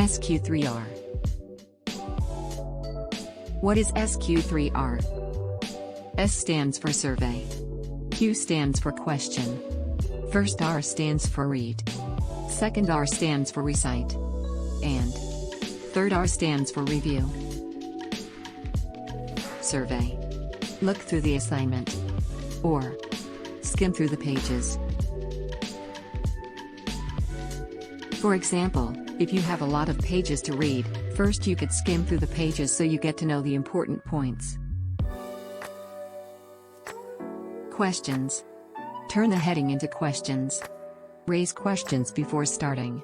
SQ3R. What is SQ3R? S stands for survey. Q stands for question. First R stands for read. Second R stands for recite. And third R stands for review. Survey. Look through the assignment. Or skim through the pages. For example, if you have a lot of pages to read, first you could skim through the pages so you get to know the important points. Questions. Turn the heading into questions. Raise questions before starting.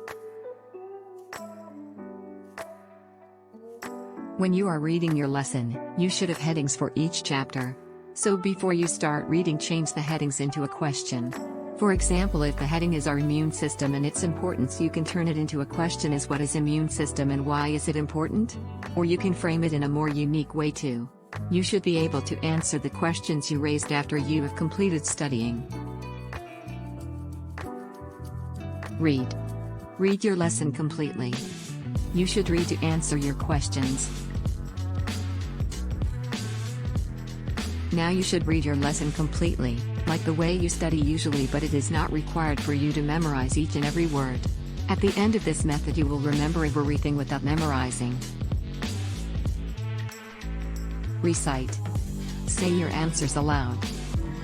When you are reading your lesson, you should have headings for each chapter. So before you start reading, change the headings into a question. For example, if the heading is our immune system and its importance, you can turn it into a question as what is immune system and why is it important? Or you can frame it in a more unique way too. You should be able to answer the questions you raised after you have completed studying. Read. Read your lesson completely. You should read to answer your questions. Now you should read your lesson completely, like the way you study usually, but it is not required for you to memorize each and every word. At the end of this method you will remember everything without memorizing. Recite. Say your answers aloud.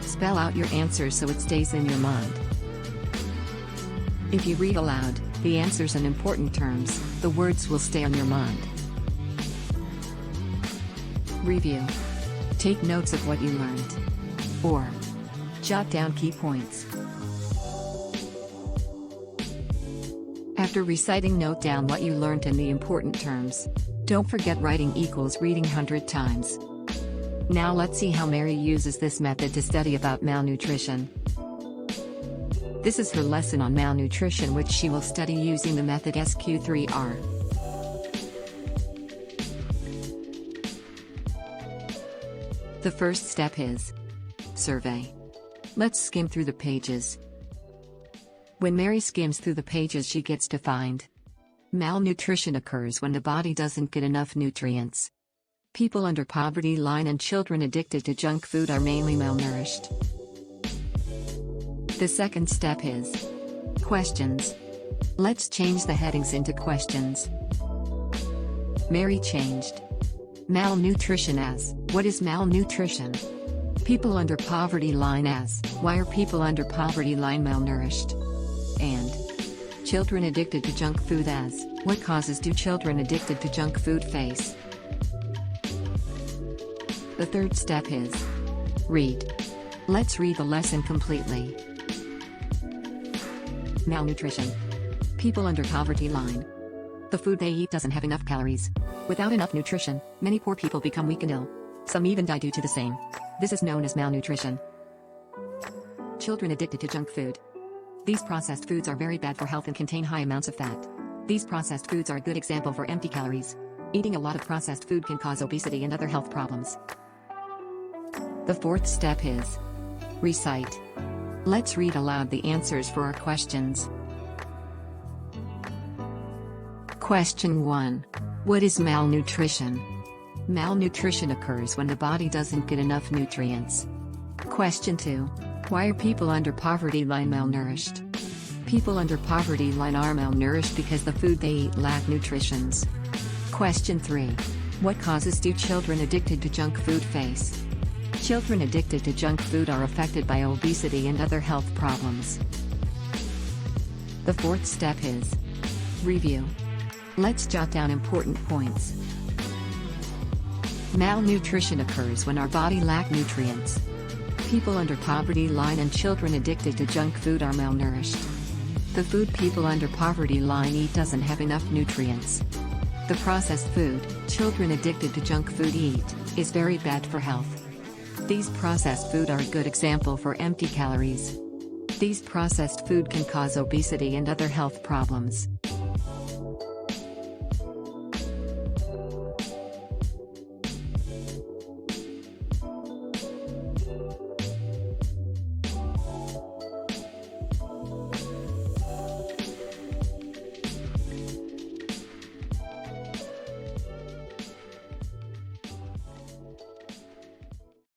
Spell out your answers so it stays in your mind. If you read aloud, the answers and important terms, the words will stay on your mind. Review. Take notes of what you learned. Or jot down key points. After reciting, note down what you learned and the important terms. Don't forget writing equals reading 100 times. Now let's see how Mary uses this method to study about malnutrition. This is her lesson on malnutrition, which she will study using the method SQ3R. The first step is survey. Let's skim through the pages. When Mary skims through the pages, she gets to find malnutrition occurs when the body doesn't get enough nutrients. People under poverty line and children addicted to junk food are mainly malnourished. The second step is questions. Let's change the headings into questions. Mary changed malnutrition as, what is malnutrition? People under poverty line as, why are people under poverty line malnourished? And children addicted to junk food as, what causes do children addicted to junk food face? The third step is read. Let's read the lesson completely. Malnutrition. People under poverty line. The food they eat doesn't have enough calories. Without enough nutrition, many poor people become weak and ill. Some even die due to the same. This is known as malnutrition. Children addicted to junk food. These processed foods are very bad for health and contain high amounts of fat. These processed foods are a good example for empty calories. Eating a lot of processed food can cause obesity and other health problems. The fourth step is recite. Let's read aloud the answers for our questions. Question 1. What is malnutrition? Malnutrition occurs when the body doesn't get enough nutrients. Question 2. Why are people under poverty line malnourished? People under poverty line are malnourished because the food they eat lack nutritions. Question 3. What causes do children addicted to junk food face? Children addicted to junk food are affected by obesity and other health problems. The fourth step is review. Let's jot down important points. Malnutrition occurs when our body lacks nutrients. People under poverty line and children addicted to junk food are malnourished. The food people under poverty line eat doesn't have enough nutrients. The processed food children addicted to junk food eat is very bad for health. These processed food are a good example for empty calories. These processed food can cause obesity and other health problems.